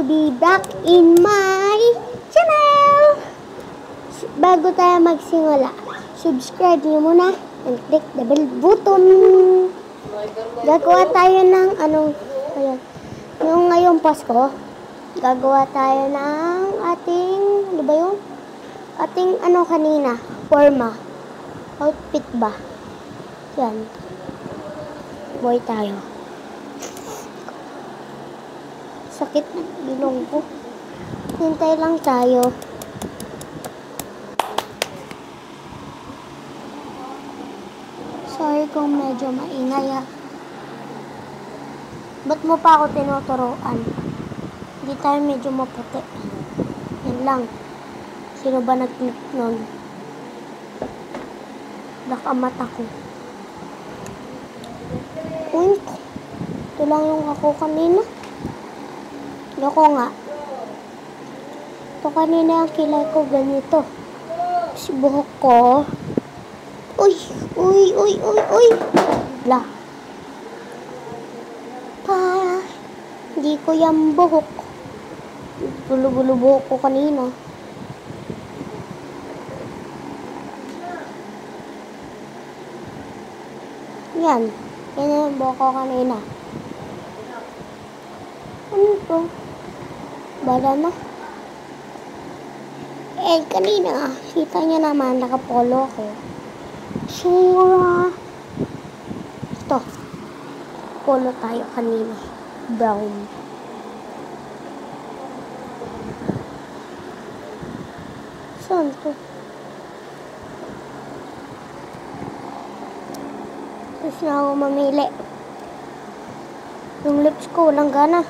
to be back in my channel! Bago tayo magsimula, subscribe niyo muna and click the bell button. Gagawa tayo ng yung ngayong Pasko, gagawa tayo ng ating, ating kanina, forma, outfit ba? Yan. Boy tayo. Sakit ng bilong ko. Hintay lang tayo. Sorry kung medyo maingay ha. Ba't mo pa ako tinuturuan? Hindi tayo medyo maputi. Yan lang. Sino ba nag-click nun? Nakamata ko. Uy, ito lang yung ako kanina. Loko nga. Ito kanina yung kilay ko ganito. Si buhok ko. Uy. Bla. Hindi ko yung buhok. Bulo-bulo buhok ko kanina. Yan. Yan yung buhok ko kanina. Ano ito? Bala na. Kanina, kita niya naman, nakapolo ako. Sura. Ito. Polo tayo kanina. Brown. Saan to? Tapos na ako mamili. Yung lips ko, walang gana.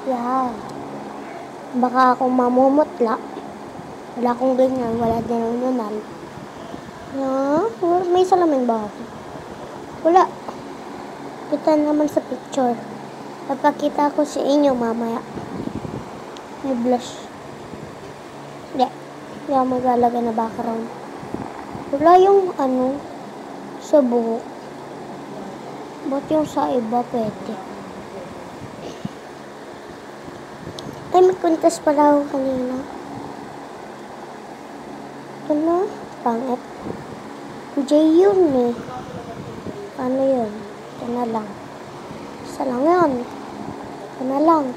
Yan. Baka akong mamumutla. Wala akong ganyan. Wala din ang nunal. May salamin ba ako? Wala. Kita naman sa picture. Papakita ko sa inyo mamaya. May blush. Hindi. Hindi ako maglalagay na background. Wala yung sa buhok. Ba't yung sa iba pwede? Ay, may contest pala ako kanina. Ano? Pangit. J yun eh. Ano yun? Ito na lang. Isa lang yun. Ito na lang.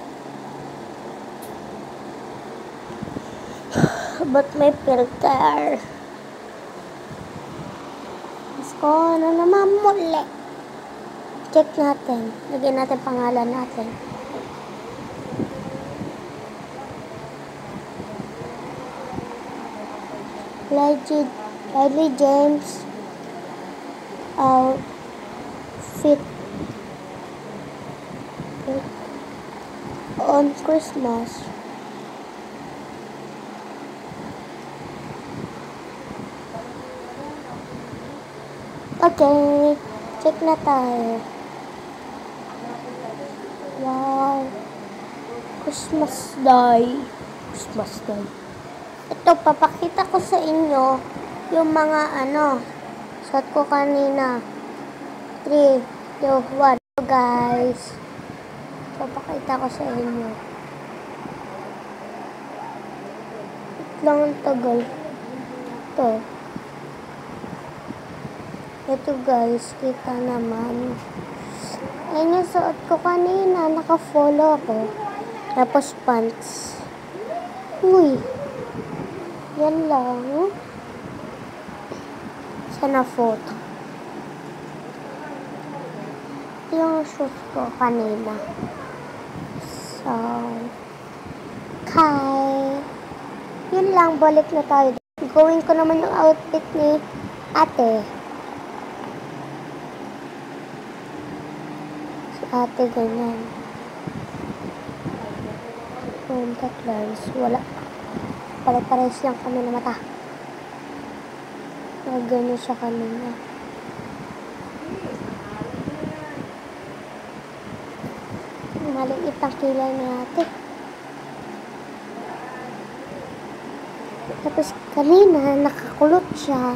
Ba't may filter? Pasko, ano naman muli? Check natin. Lagyan natin pangalan natin. Kylie James outfit on Christmas. Okay, check na tayo. Wow, Christmas Day. Ito, papakita ko sa inyo yung mga suot ko kanina. 3, 2, 1. So guys, papakita ko sa inyo. Lang ang tagal. Ito guys, kita naman. Ayun yung suot ko kanina. Naka-follow ako. Tapos pants. Uy. Yan lang. Sana photo. Yung shoes ko kanina. So, yun lang. Balik na tayo. Gawin ko naman yung outfit ni ate. Si ate ganyan. Contact lens. Wala. Pare-pares lang kami na mata. Ganyan siya kanina. Maliit ang kilay ni ate. Tapos kanina, nakakulot siya.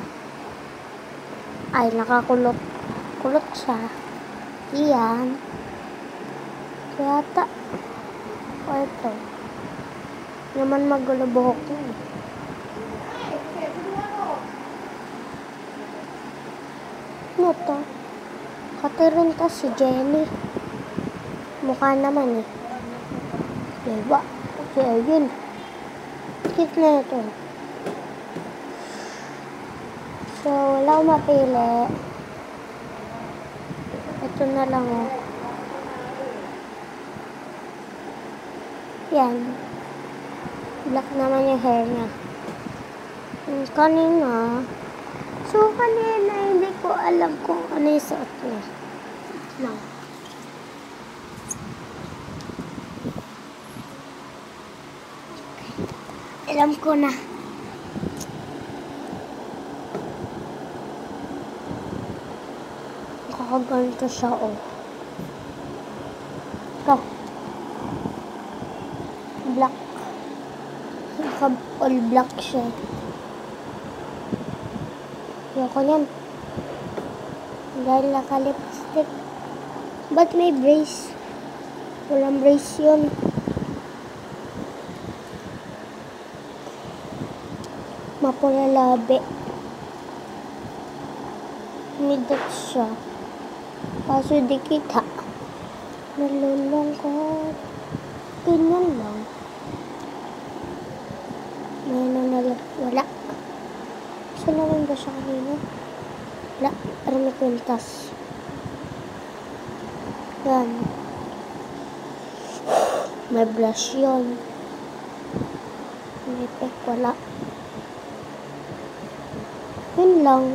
Ay, nakakulot. Kulot siya. Iyan. Yata. O ito. Naman magulo buhok na eh. Ano to? Katirin to si Jenny. Mukha naman eh. Diba? Si Ayun. Cute na ito. So, wala akong mapili. Ito na lang oh. Yan. Black naman yung hair niya. Kanina. So, kanina hindi ko alam kung ano yung suot niya. No. Alam ko na. Kakaganto siya, oh. Ito. Black. All black siya. Ayoko yan. Dahil naka-lipstick. Ba't may brace? Walang brace yun. Mapula labi. May dots siya. Kaso di kita. Nalulungkot. Ganyan lang. Wala. Saan naman ba siya kanina? Wala. Pero may kwintas. Yan. May blush yun. May pek. Wala. Yun lang.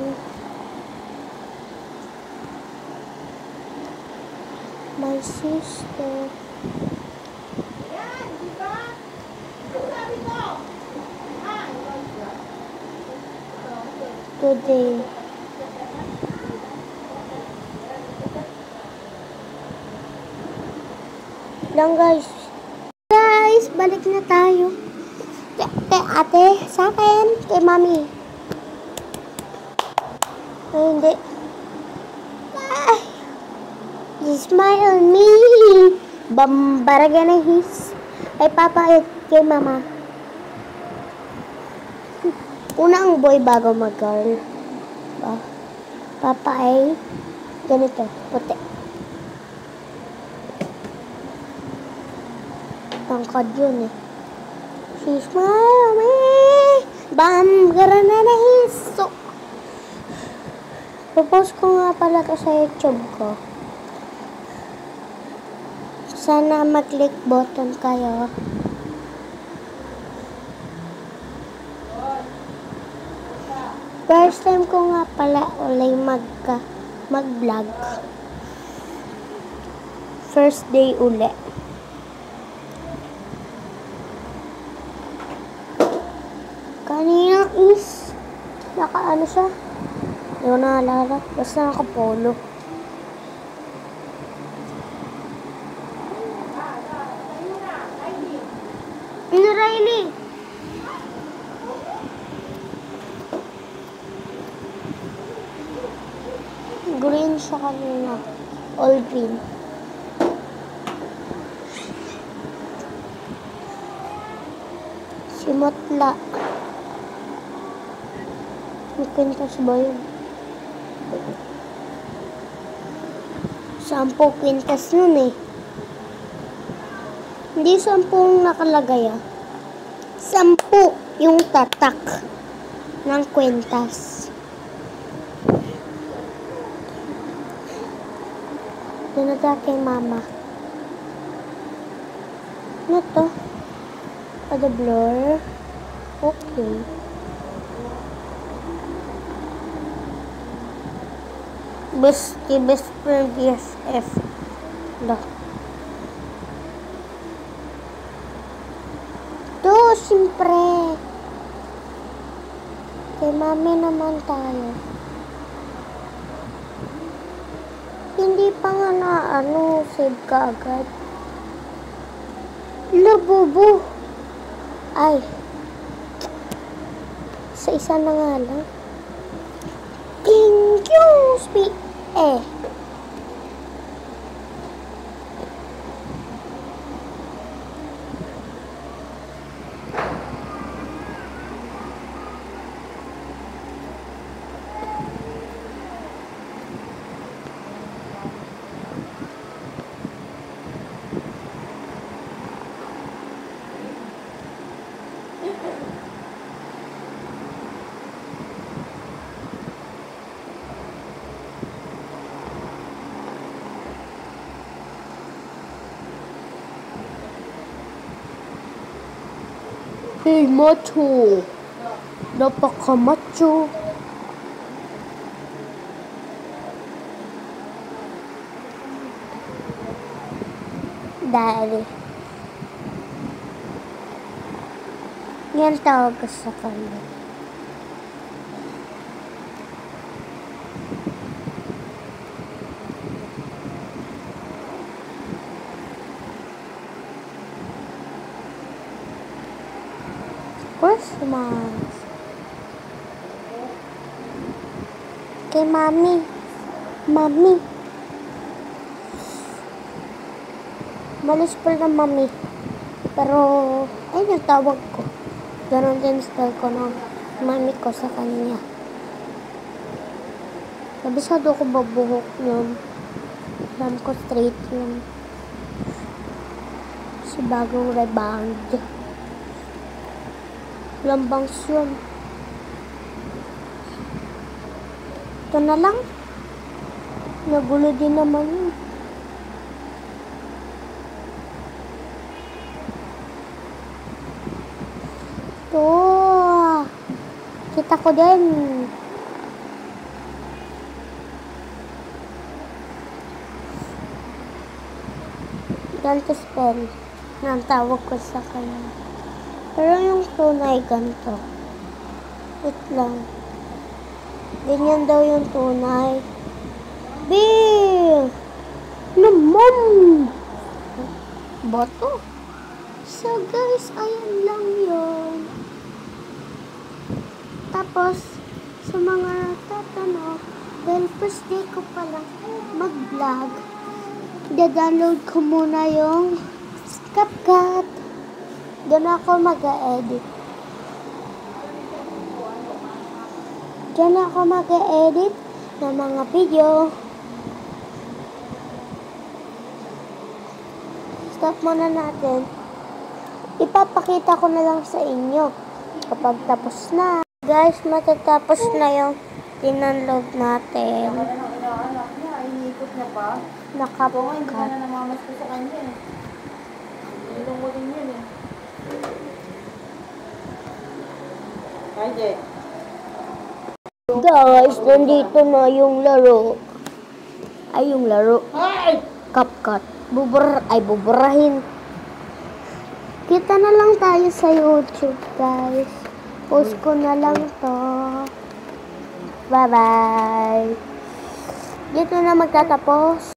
My sister. Today. Lang guys. Guys, balik na tayo. Kay ate, sa akin, kay mami. Ay, hindi. Ay, you smile on me. Bambaraga na his. Ay, papa, kay mama. Una ang boy bago mag-girl. Papa ay ganito, puti. Tangkad yun eh. She smile on me. Bambaraga na his. So, popost ko nga pala to sa YouTube ko. Sana mag-click button kayo. First time ko nga pala ulit mag-vlog. First day ulit. Kanina is naka-ano siya? Hindi ko naalala. Basta naka-polo. Ano, Riley? Green siya kanina. All green. Si Motla. May kwintas ba yun? 10 kwintas nun eh. Hindi 10 nakalagay ah. 10 yung tatak ng kwintas. Dinada kay mama. Ano to? Ada blur. Okay. Best friend BFF. Dah. Tuh, siyempre. Kay mami naman tayo. Hindi pa nga na save ka agad. Labubo. Ay. Sa isa na nga lang. Thank you, sweet. Hey, macho. Napaka-macho. Daddy. Yan tawag ko sa kanya. Christmas. Kay Mami. Mami. Malis pala ng Mami. Pero, ayun yung tawag ko. Ganon din style ko ng Mami ko sa kanya. Nabisado ko babuhok yun. Alam ko straight yun. Si bagong rebound. Lambangs yun. Ito na lang. Nagulo din naman yun. Ito. Kita ko din. Gantos pen. Ang tawag ko sa kanya. Pero yung tunay ganito. Wait lang. Ganyan daw yung tunay. Bill! Naman! Boto. So guys, ayan lang yun. Tapos, sa mga nagtatanong, dahil first day ko palang mag-vlog, i-download ko muna yung CapCut. Doon ako mag-edit. Diyan ako mag-edit ng mga video. Stop muna natin. Ipapakita ko na lang sa inyo kapag tapos na. Guys, matatapos na yung tinanlog natin. Naka-CapCut. Guys, nandito na yung laro. Ay, yung laro. CapCut. Buburahin. Kita na lang tayo sa YouTube, guys. Post ko na lang to. Bye-bye. Dito na magtatapos